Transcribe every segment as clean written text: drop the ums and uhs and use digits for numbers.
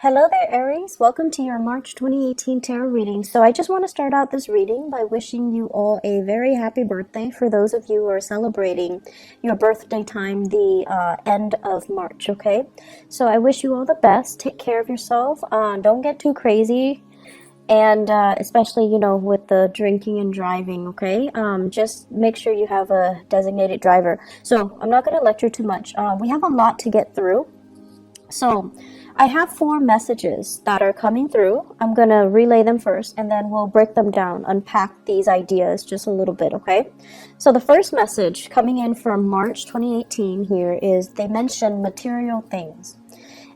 Hello there, Aries. Welcome to your March 2018 tarot reading. So I just want to start out this reading by wishing you all a very happy birthday for those of you who are celebrating your birthday time, the end of March, okay? So I wish you all the best. Take care of yourself. Don't get too crazy. And especially, with the drinking and driving, okay? Just make sure you have a designated driver. So I'm not going to lecture too much. We have a lot to get through. So I have 4 messages that are coming through. I'm going to relay them first, and then we'll break them down, unpack these ideas just a little bit, okay? So the first message coming in from March 2018 here is they mention material things.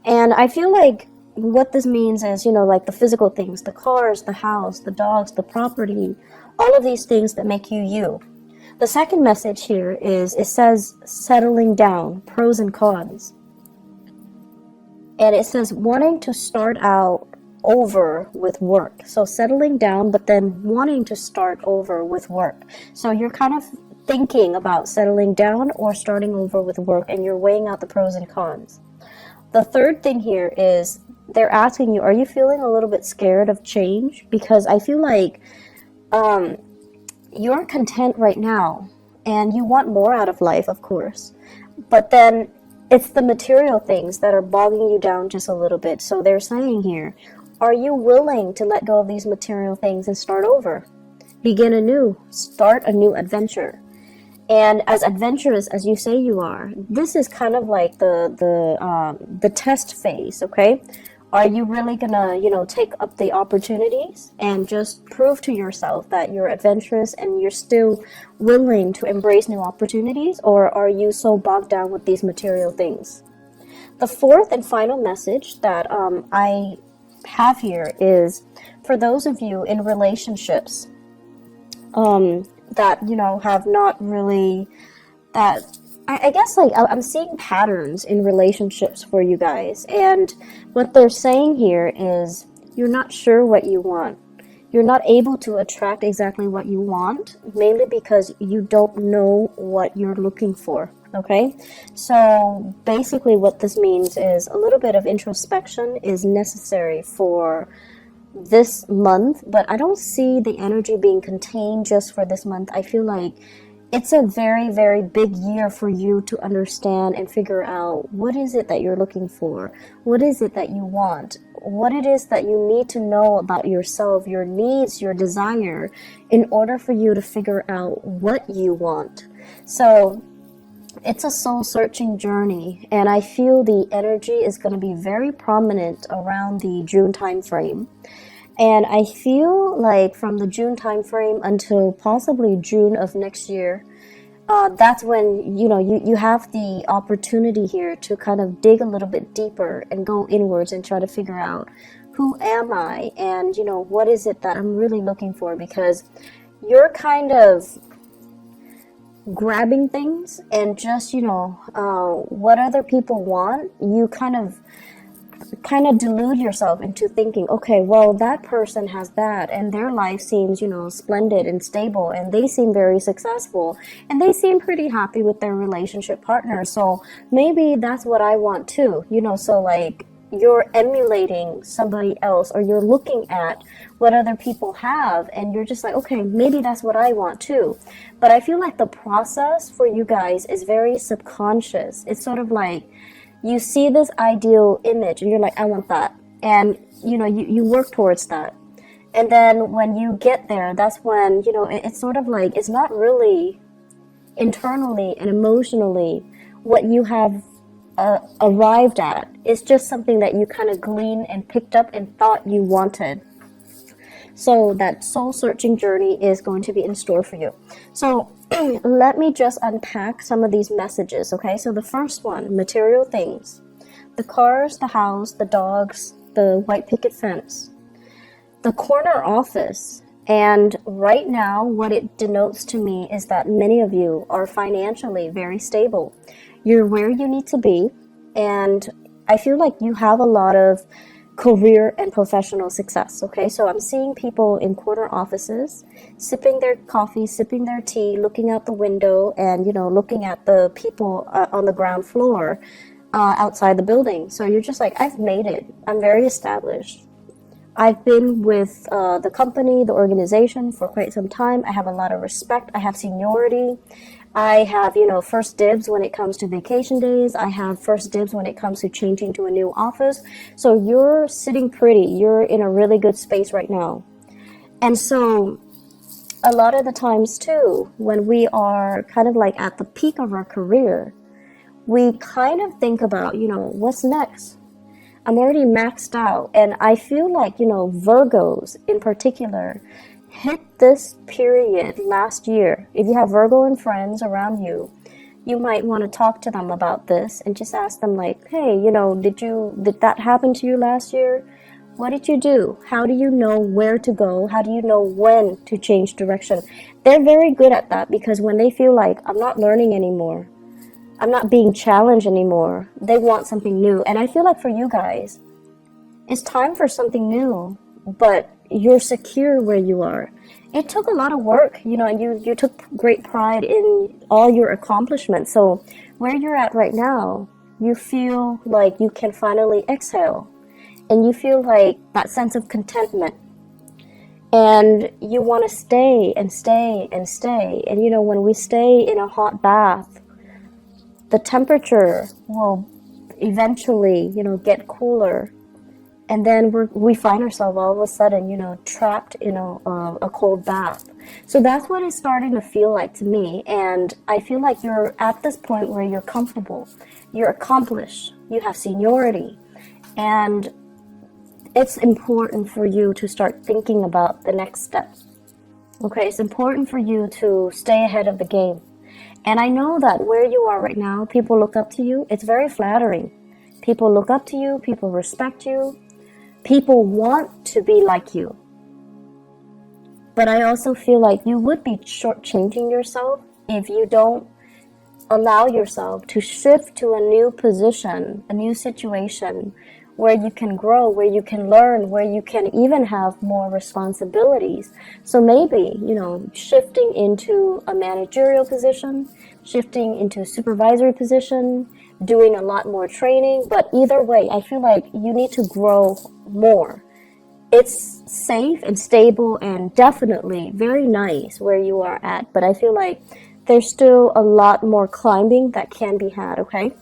And I feel like what this means is, like the physical things, the cars, the house, the dogs, the property, all of these things that make you you. The second message here is it says settling down, pros and cons. And it says wanting to start out over with work. So settling down, but then wanting to start over with work. So you're kind of thinking about settling down or starting over with work, and you're weighing out the pros and cons. The third thing here is they're asking you, are you feeling a little bit scared of change? Because I feel like you're content right now and you want more out of life, of course. But then it's the material things that are bogging you down just a little bit. So they're saying here, are you willing to let go of these material things and start over? Begin anew. Start a new adventure. And as adventurous as you say you are, this is kind of like the test phase, okay? Are you really gonna, take up the opportunities and just prove to yourself that you're adventurous and you're still willing to embrace new opportunities, or are you so bogged down with these material things? The fourth and final message that I have here is for those of you in relationships that, have not really, that I guess like I'm seeing patterns in relationships for you guys, and what they're saying here is you're not sure what you want. You're not able to attract exactly what you want, mainly because you don't know what you're looking for, okay? So basically what this means is a little bit of introspection is necessary for this month, but I don't see the energy being contained just for this month. I feel like it's a very, very big year for you to understand and figure out what is it that you're looking for, what is it that you want, what it is that you need to know about yourself, your needs, your desire, in order for you to figure out what you want. So it's a soul-searching journey, and I feel the energy is going to be very prominent around the June time frame. And I feel like from the June time frame until possibly June of next year, that's when, you have the opportunity here to kind of dig a little bit deeper and go inwards and try to figure out who am I and, what is it that I'm really looking for, because you're kind of grabbing things and just, what other people want, you kind of delude yourself into thinking, okay, well, that person has that and their life seems, splendid and stable, and they seem very successful and they seem pretty happy with their relationship partner, so maybe that's what I want too, so like you're emulating somebody else, or you're looking at what other people have and you're just like, okay, maybe that's what I want too. But I feel like the process for you guys is very subconscious. It's sort of like you see this ideal image and you're like, I want that. And, you work towards that. And then when you get there, that's when, it's sort of like, it's not really internally and emotionally what you have arrived at. It's just something that you kind of gleaned and picked up and thought you wanted. So that soul-searching journey is going to be in store for you. So let me just unpack some of these messages, okay? So the first one, material things. The cars, the house, the dogs, the white picket fence. The corner office. And right now, what it denotes to me is that many of you are financially very stable. You're where you need to be. And I feel like you have a lot of career and professional success, okay? So I'm seeing people in corner offices sipping their coffee, sipping their tea, looking out the window and, looking at the people on the ground floor outside the building. So you're just like, I've made it. I'm very established. I've been with the company, the organization for quite some time. I have a lot of respect. I have seniority. I have, first dibs when it comes to vacation days. I have first dibs when it comes to changing to a new office. So you're sitting pretty. You're in a really good space right now. And so a lot of the times too, when we are kind of like at the peak of our career, we kind of think about, what's next? I'm already maxed out. And I feel like, Virgos in particular hit this period last year. If you have Virgo and friends around you, you might want to talk to them about this and just ask them like, hey, did that happen to you last year? What did you do? How do you know where to go? How do you know when to change direction? They're very good at that, because when they feel like, I'm not learning anymore, I'm not being challenged anymore, they want something new. And I feel like for you guys, it's time for something new, but you're secure where you are. It took a lot of work, and you took great pride in all your accomplishments. So where you're at right now, you feel like you can finally exhale, and you feel like that sense of contentment. And you want to stay and stay and stay. And when we stay in a hot bath, the temperature will eventually, get cooler. And then we find ourselves all of a sudden, trapped in a cold bath. So that's what it's starting to feel like to me. And I feel like you're at this point where you're comfortable, you're accomplished, you have seniority. And it's important for you to start thinking about the next step. Okay, it's important for you to stay ahead of the game. And I know that where you are right now, people look up to you. It's very flattering. People look up to you, people respect you. People want to be like you. But I also feel like you would be shortchanging yourself if you don't allow yourself to shift to a new position, a new situation where you can grow, where you can learn, where you can even have more responsibilities. So maybe, shifting into a managerial position, shifting into a supervisory position, doing a lot more training. But either way, I feel like you need to grow more. It's safe and stable and definitely very nice where you are at, but I feel like there's still a lot more climbing that can be had, okay?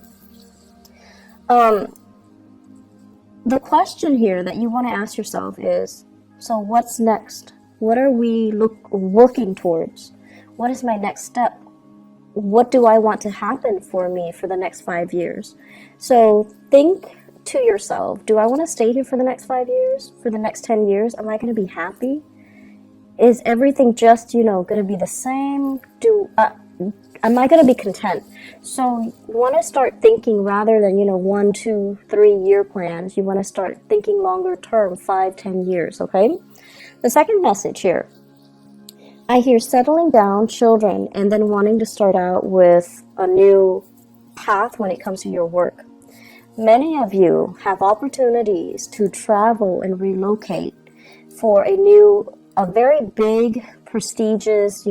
The question here that you want to ask yourself is, so what's next? What are we working towards? What is my next step? What do I want to happen for me for the next 5 years? So think to yourself, do I want to stay here for the next 5 years? For the next 10 years? Am I going to be happy? Is everything just, going to be the same? Am I going to be content? So you want to start thinking rather than, 1, 2, 3 year plans. You want to start thinking longer term, 5, 10 years, okay? The second message here, I hear settling down, children, and then wanting to start out with a new path when it comes to your work. Many of you have opportunities to travel and relocate for a very big, prestigious,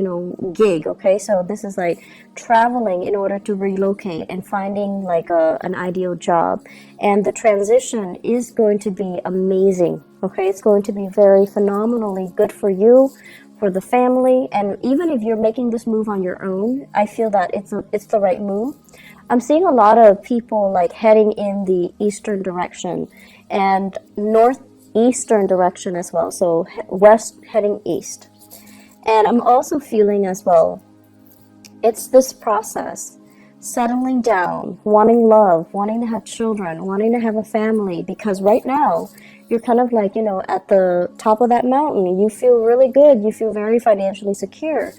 gig, okay? So this is like traveling in order to relocate and finding like an ideal job. And the transition is going to be amazing, okay? It's going to be very phenomenally good for you, for the family. And even if you're making this move on your own, I feel that it's the right move. I'm seeing a lot of people like heading in the eastern direction and northeastern direction as well. So west heading east. And I'm also feeling as well, it's this process, settling down, wanting love, wanting to have children, wanting to have a family, because right now you're kind of like, at the top of that mountain. You feel really good. You feel very financially secure.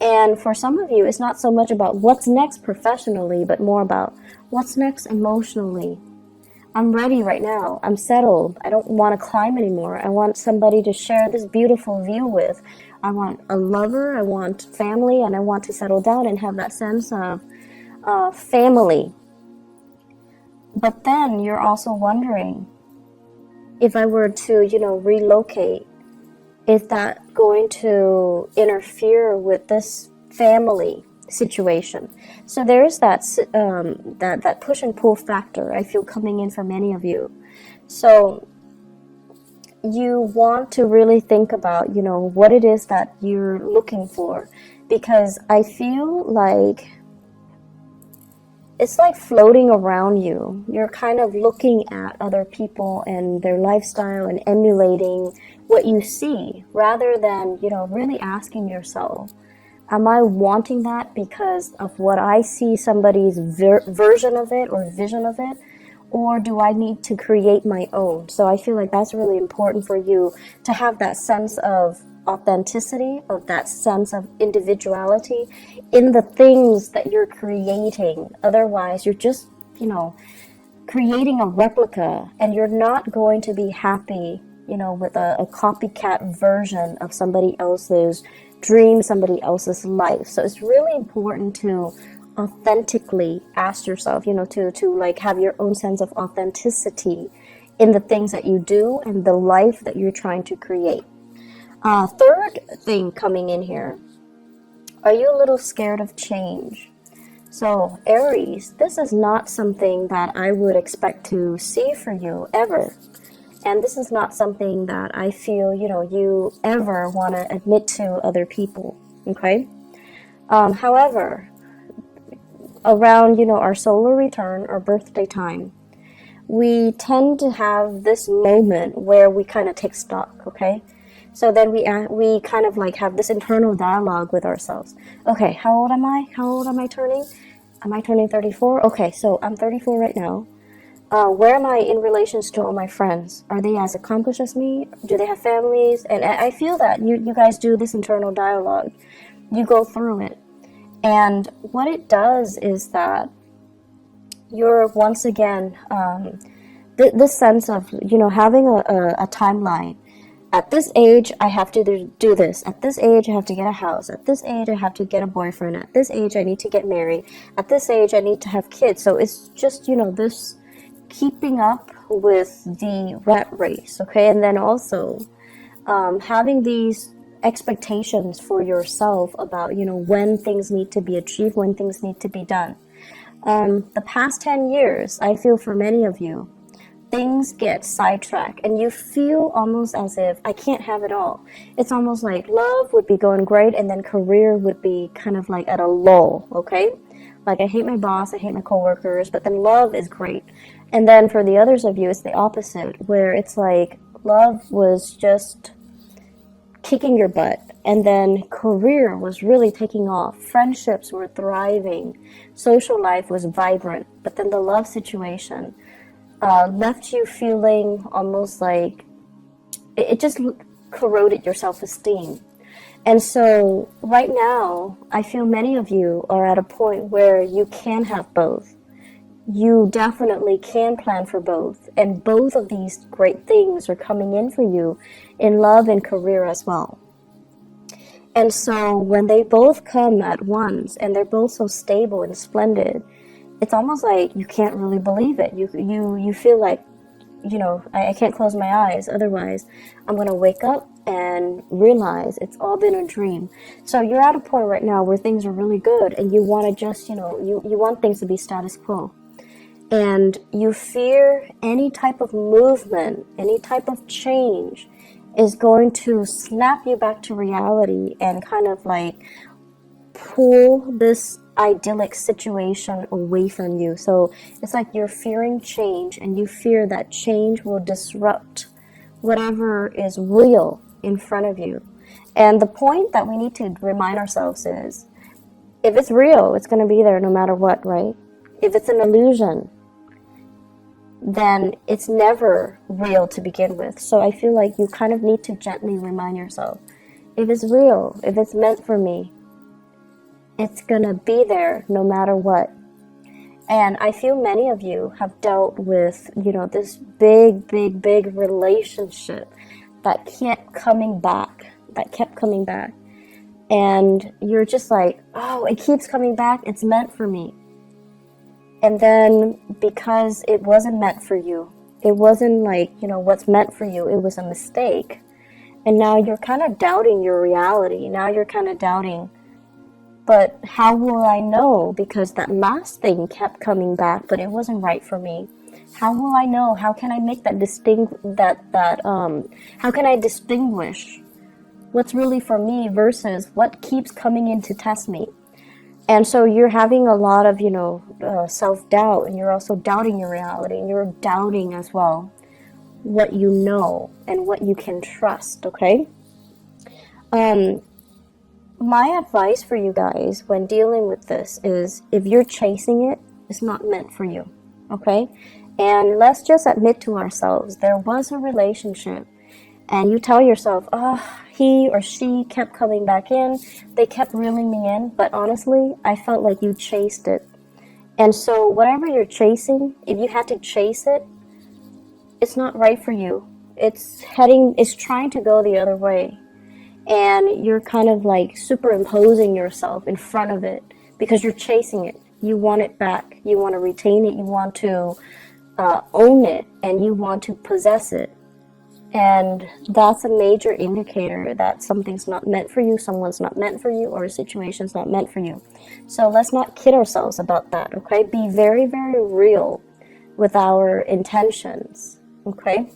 And for some of you, it's not so much about what's next professionally, but more about what's next emotionally. I'm ready right now. I'm settled. I don't want to climb anymore. I want somebody to share this beautiful view with. I want a lover. I want family, and I want to settle down and have that sense of family. But then you're also wondering, if I were to, relocate, is that going to interfere with this family? situation. So there's that that push and pull factor I feel coming in for many of you. So you want to really think about, what it is that you're looking for, because I feel like it's like floating around you. You're kind of looking at other people and their lifestyle and emulating what you see, rather than, really asking yourself, am I wanting that because of what I see somebody's version of it or vision of it? Or do I need to create my own? So I feel like that's really important for you to have that sense of authenticity, of that sense of individuality in the things that you're creating. Otherwise, you're just, creating a replica, and you're not going to be happy, with a copycat version of somebody else's dream, somebody else's life. So it's really important to authentically ask yourself, to like have your own sense of authenticity in the things that you do and the life that you're trying to create. Third thing coming in here, are you a little scared of change? So Aries, this is not something that I would expect to see for you ever. And this is not something that I feel, you ever want to admit to other people, okay? However, around, our solar return or birthday time, we tend to have this moment where we kind of take stock, okay? So then we kind of like have this internal dialogue with ourselves. Okay, how old am I? How old am I turning? Am I turning 34? Okay, so I'm 34 right now. Where am I in relation to all my friends? Are they as accomplished as me? Do they have families? And I feel that you guys do this internal dialogue. You go through it. And what it does is that you're once again, this sense of, having a timeline. At this age, I have to do this. At this age, I have to get a house. At this age, I have to get a boyfriend. At this age, I need to get married. At this age, I need to have kids. So it's just, this keeping up with the rat race, okay? And then also having these expectations for yourself about, when things need to be achieved, when things need to be done. The past 10 years, I feel for many of you, things get sidetracked and you feel almost as if I can't have it all. It's almost like love would be going great and then career would be kind of like at a lull, okay? Like I hate my boss, I hate my coworkers, but then love is great. And then for the others of you, it's the opposite, where it's like love was just kicking your butt, and then career was really taking off. Friendships were thriving. Social life was vibrant, but then the love situation left you feeling almost like it just corroded your self-esteem. And so right now, I feel many of you are at a point where you can have both. You definitely can plan for both. And both of these great things are coming in for you in love and career as well. And so when they both come at once and they're both so stable and splendid, it's almost like you can't really believe it. You feel like, I can't close my eyes. Otherwise, I'm going to wake up and realize it's all been a dream. So you're at a point right now where things are really good and you want to just, you want things to be status quo. And you fear any type of movement, any type of change is going to snap you back to reality and kind of like pull this idyllic situation away from you. So it's like you're fearing change and you fear that change will disrupt whatever is real in front of you. And the point that we need to remind ourselves is, if it's real, it's going to be there no matter what, right? If it's an illusion, then it's never real to begin with. So I feel like you kind of need to gently remind yourself, if it's real, if it's meant for me, it's gonna be there no matter what. And I feel many of you have dealt with, this big relationship that kept coming back. And you're just like, oh, it keeps coming back, it's meant for me. And then because it wasn't meant for you, it wasn't like, what's meant for you, it was a mistake. And now you're kind of doubting your reality. Now you're kind of doubting, But how will I know? Because that last thing kept coming back, but it wasn't right for me. How will I know? How can I make that how can I distinguish what's really for me versus what keeps coming in to test me? And so you're having a lot of, self-doubt, and you're also doubting your reality, and you're doubting as well what you know and what you can trust, okay? My advice for you guys when dealing with this is, if you're chasing it, it's not meant for you, okay? And let's just admit to ourselves, there was a relationship, and you tell yourself, he or she kept coming back in, they kept reeling me in, but honestly, I felt like you chased it. And so whatever you're chasing, if you had to chase it, it's not right for you. It's trying to go the other way. And you're kind of like superimposing yourself in front of it because you're chasing it. You want it back. You want to retain it. You want to own it, and you want to possess it. And that's a major indicator that something's not meant for you, someone's not meant for you, or a situation's not meant for you. So let's not kid ourselves about that, okay? Be very, very real with our intentions, okay?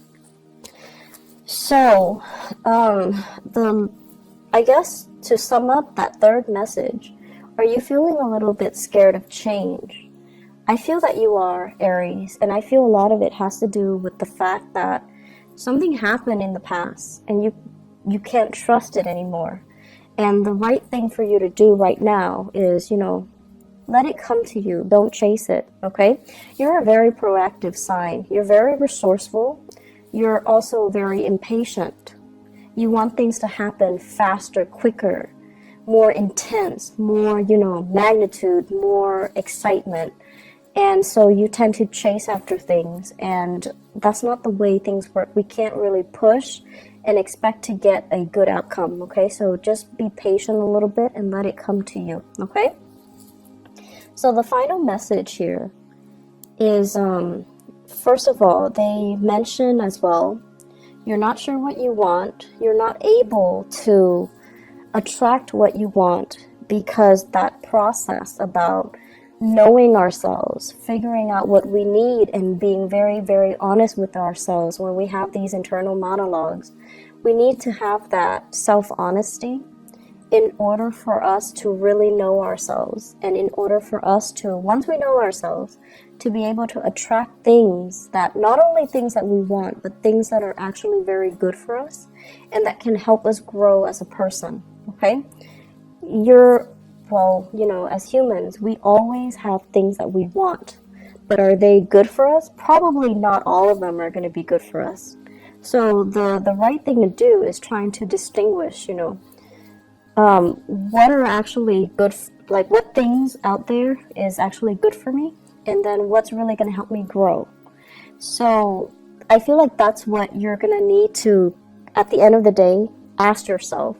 So, I guess to sum up that third message, are you feeling a little bit scared of change? I feel that you are, Aries, and I feel a lot of it has to do with the fact that something happened in the past and you can't trust it anymore. And the right thing for you to do right now is, let it come to you. Don't chase it, okay? You're a very proactive sign. You're very resourceful. You're also very impatient. You want things to happen faster, quicker, more intense, more, magnitude, more excitement. And so you tend to chase after things, and that's not the way things work. We can't really push and expect to get a good outcome, okay? So just be patient a little bit and let it come to you, okay? So the final message here is, first of all, they mention as well, you're not sure what you want. You're not able to attract what you want because that process about knowing ourselves, figuring out what we need, and being very, very honest with ourselves when we have these internal monologues. We need to have that self-honesty in order for us to really know ourselves, and in order for us to, once we know ourselves, to be able to attract things that, not only things that we want, but things that are actually very good for us and that can help us grow as a person, okay? As humans, we always have things that we want, but are they good for us? Probably not all of them are going to be good for us. So the right thing to do is trying to distinguish, what are actually good, what things out there is actually good for me, and then what's really going to help me grow. So I feel like that's what you're going to need to, at the end of the day, ask yourself.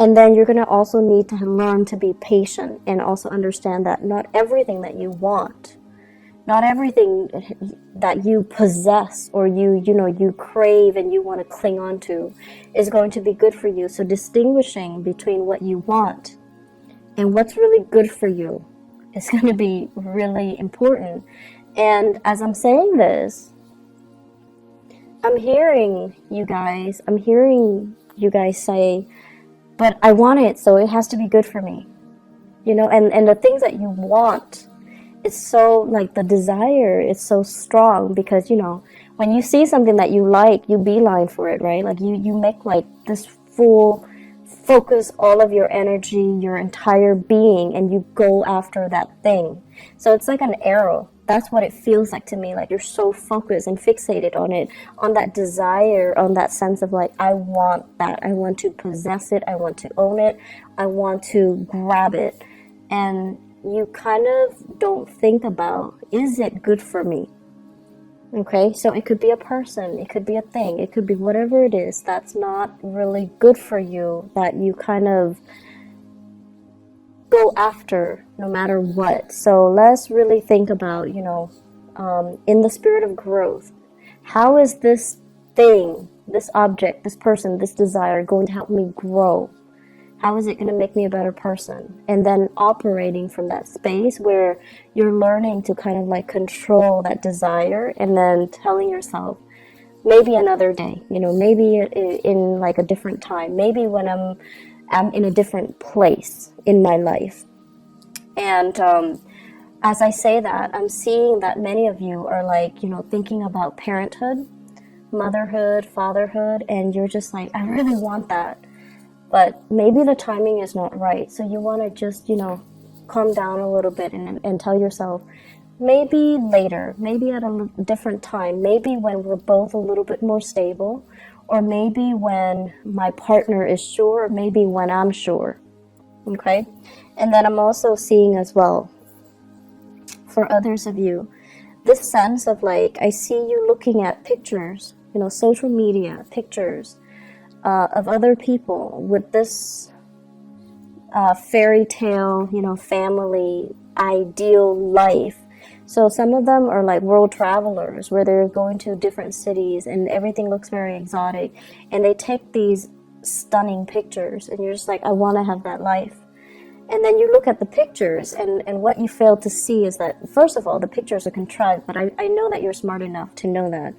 And then you're going to also need to learn to be patient and also understand that not everything that you want, not everything that you possess or you crave and you want to cling on to is going to be good for you. So distinguishing between what you want and what's really good for you is going to be really important. And as I'm saying this, I'm hearing you guys say, but I want it, so it has to be good for me. And the things that you want, it's so, the desire is so strong because, when you see something that you like, you beeline for it, right? You make this full focus all of your energy, your entire being, and you go after that thing. So it's like an arrow. That's what it feels like to me. You're so focused and fixated on it, on that desire, on that sense of I want that. I want to possess it. I want to own it. I want to grab it. And you kind of don't think about, is it good for me? Okay, so it could be a person, it could be a thing, it could be whatever it is that's not really good for you, that you kind of go after no matter what. So let's really think about, in the spirit of growth, how is this thing, this object, this person, this desire going to help me grow? How is it going to make me a better person? And then operating from that space where you're learning to kind of like control that desire, and then telling yourself, maybe another day, maybe in like a different time, maybe when I'm in a different place in my life. And as I say that, I'm seeing that many of you are like, thinking about parenthood, motherhood, fatherhood, and you're just like, I really want that. But maybe the timing is not right. So you want to just, calm down a little bit and tell yourself, maybe later, maybe at a different time, maybe when we're both a little bit more stable, or maybe when my partner is sure, or maybe when I'm sure. Okay? And then I'm also seeing as well, for others of you, this sense of like, I see you looking at pictures, social media pictures of other people with this fairy tale, family, ideal life. So some of them are like world travelers where they're going to different cities and everything looks very exotic. And they take these stunning pictures and you're just like, I want to have that life. And then you look at the pictures and what you fail to see is that, first of all, the pictures are contrived, but I know that you're smart enough to know that.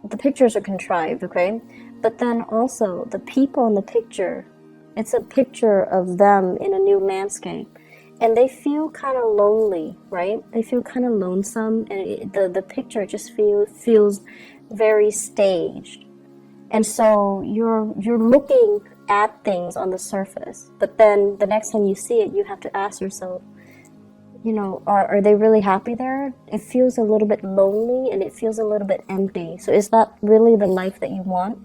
The pictures are contrived, okay? But then also the people in the picture, it's a picture of them in a new landscape. And they feel kind of lonely, right? They feel kind of lonesome. And the picture just feels very staged. And so you're looking at things on the surface. But then the next time you see it, you have to ask yourself, are they really happy there? It feels a little bit lonely and it feels a little bit empty. So is that really the life that you want?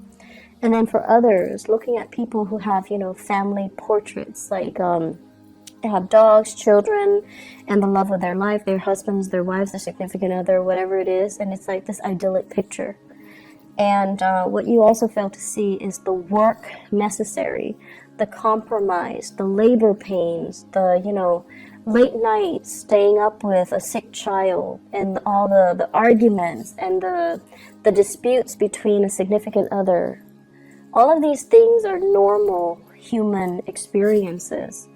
And then for others, looking at people who have, family portraits, like they have dogs, children, and the love of their life, their husbands, their wives, their significant other, whatever it is. And it's like this idyllic picture. And what you also fail to see is the work necessary, the compromise, the labor pains, the, late nights staying up with a sick child, and all the arguments and the disputes between a significant other. All of these things are normal human experiences.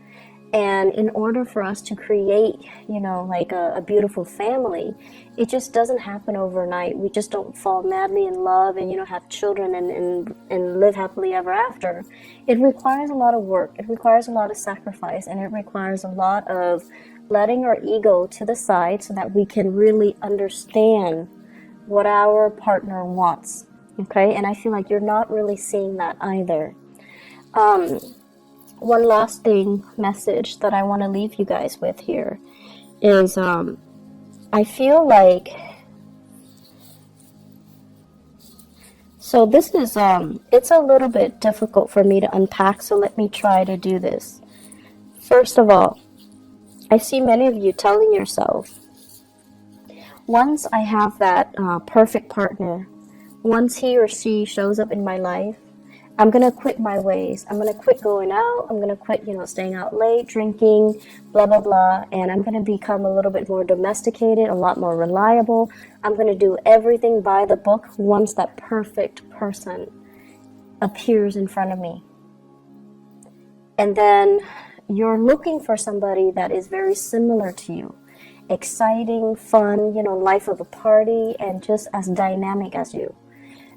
And in order for us to create, like a beautiful family, it just doesn't happen overnight. We just don't fall madly in love and, have children and live happily ever after. It requires a lot of work. It requires a lot of sacrifice. And it requires a lot of letting our ego to the side so that we can really understand what our partner wants. Okay? And I feel like you're not really seeing that either. One last message that I want to leave you guys with here is I feel like, so this is, it's a little bit difficult for me to unpack, so let me try to do this. First of all, I see many of you telling yourself, once I have that perfect partner, once he or she shows up in my life, I'm going to quit my ways. I'm going to quit going out. I'm going to quit, staying out late, drinking, blah, blah, blah. And I'm going to become a little bit more domesticated, a lot more reliable. I'm going to do everything by the book once that perfect person appears in front of me. And then you're looking for somebody that is very similar to you. Exciting, fun, life of a party, and just as dynamic as you.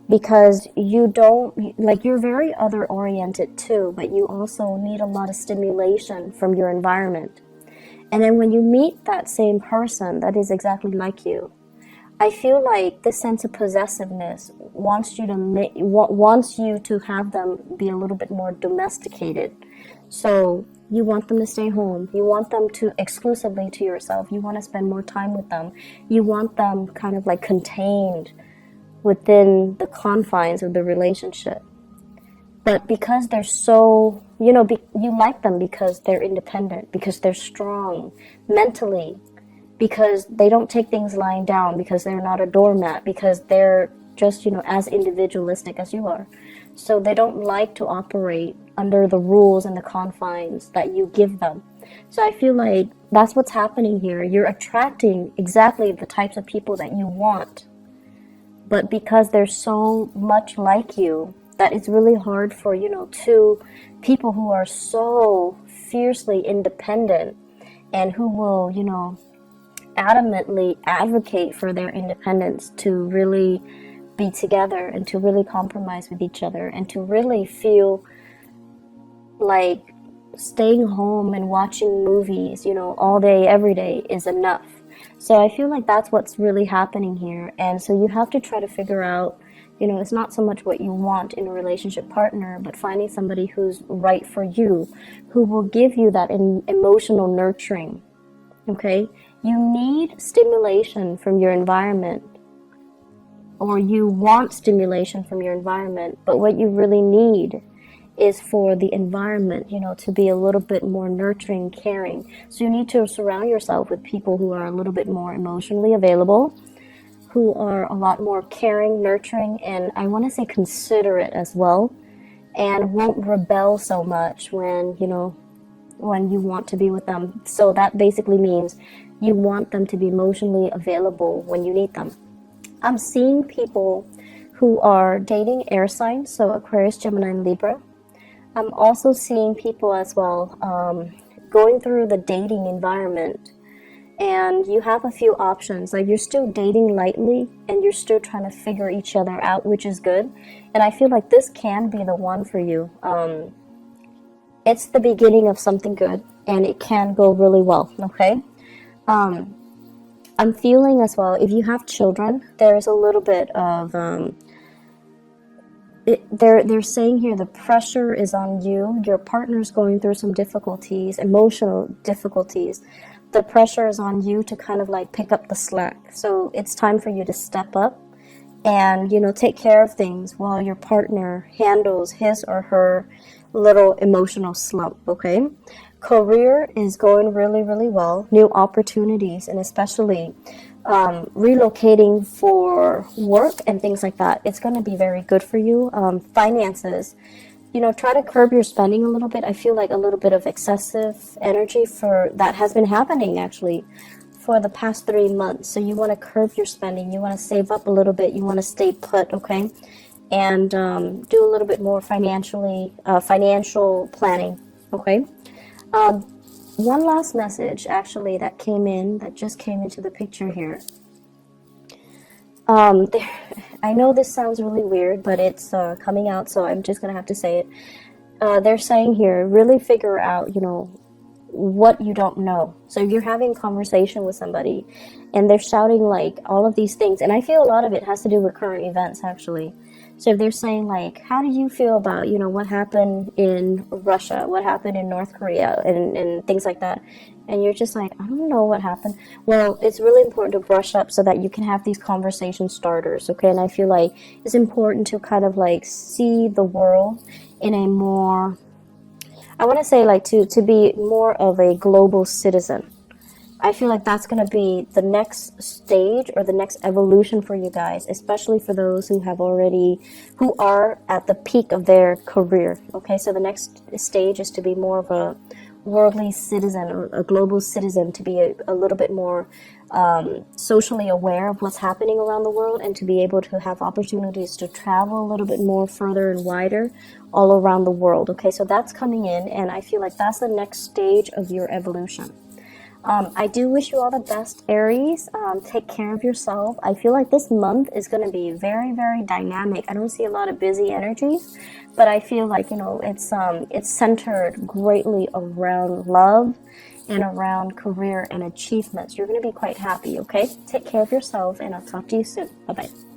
Because you're very other oriented too, but you also need a lot of stimulation from your environment. And then when you meet that same person that is exactly like you, I feel like this sense of possessiveness wants you to have them be a little bit more domesticated. So you want them to stay home. You want them to exclusively to yourself. You want to spend more time with them. You want them kind of like contained within the confines of the relationship. But because they're so, you like them because they're independent, because they're strong mentally, because they don't take things lying down, because they're not a doormat, because they're just, as individualistic as you are. So they don't like to operate under the rules and the confines that you give them. So I feel like that's what's happening here. You're attracting exactly the types of people that you want. But because they're so much like you, that it's really hard for, you know, two people who are so fiercely independent and who will, you know, adamantly advocate for their independence to really be together and to really compromise with each other and to really feel like staying home and watching movies, you know, all day, every day is enough. So I feel like that's what's really happening here. And so you have to try to figure out, you know, it's not so much what you want in a relationship partner, but finding somebody who's right for you, who will give you that emotional nurturing. Okay? You need stimulation from your environment, or you want stimulation from your environment, but what you really need is for the environment, you know, to be a little bit more nurturing, caring. So you need to surround yourself with people who are a little bit more emotionally available, who are a lot more caring, nurturing, and I want to say considerate as well, and won't rebel so much when, you know, when you want to be with them. So that basically means you want them to be emotionally available when you need them. I'm seeing people who are dating air signs, so Aquarius, Gemini, and Libra. I'm also seeing people as well going through the dating environment, and you have a few options. Like, you're still dating lightly and you're still trying to figure each other out, which is good. And I feel like this can be the one for you. It's the beginning of something good, and it can go really well, okay? I'm feeling as well, if you have children, there's a little bit of, they're saying here the pressure is on you. Your partner's going through some difficulties, emotional difficulties. The pressure is on you to kind of like pick up the slack. So it's time for you to step up and, you know, take care of things while your partner handles his or her little emotional slump, okay? Career is going really, really well. New opportunities, and especially relocating for work and things like that. It's going to be very good for you. Finances, you know, try to curb your spending a little bit. I feel like a little bit of excessive energy for that has been happening actually for the past 3 months. So you want to curb your spending. You want to save up a little bit. You want to stay put, okay? And do a little bit more financial planning, okay? One last message actually that just came into the picture here. I know this sounds really weird, but it's coming out, so I'm just gonna have to say it. They're saying here, really figure out, you know, what you don't know. So if you're having a conversation with somebody and they're shouting like all of these things, and I feel a lot of it has to do with current events actually. So if they're saying like, how do you feel about, you know, what happened in Russia, what happened in North Korea, and things like that, and you're just like, I don't know what happened. Well, it's really important to brush up so that you can have these conversation starters, okay? And I feel like it's important to kind of like see the world in a more, I want to say like to be more of a global citizen. I feel like that's going to be the next stage or the next evolution for you guys, especially for those who are at the peak of their career. Okay, so the next stage is to be more of a worldly citizen or a global citizen, to be a little bit more socially aware of what's happening around the world, and to be able to have opportunities to travel a little bit more further and wider all around the world. Okay, so that's coming in, and I feel like that's the next stage of your evolution. I do wish you all the best, Aries. Take care of yourself. I feel like this month is going to be very, very dynamic. I don't see a lot of busy energies, but I feel like, you know, it's centered greatly around love and around career and achievements. You're going to be quite happy, okay? Take care of yourself, and I'll talk to you soon. Bye-bye.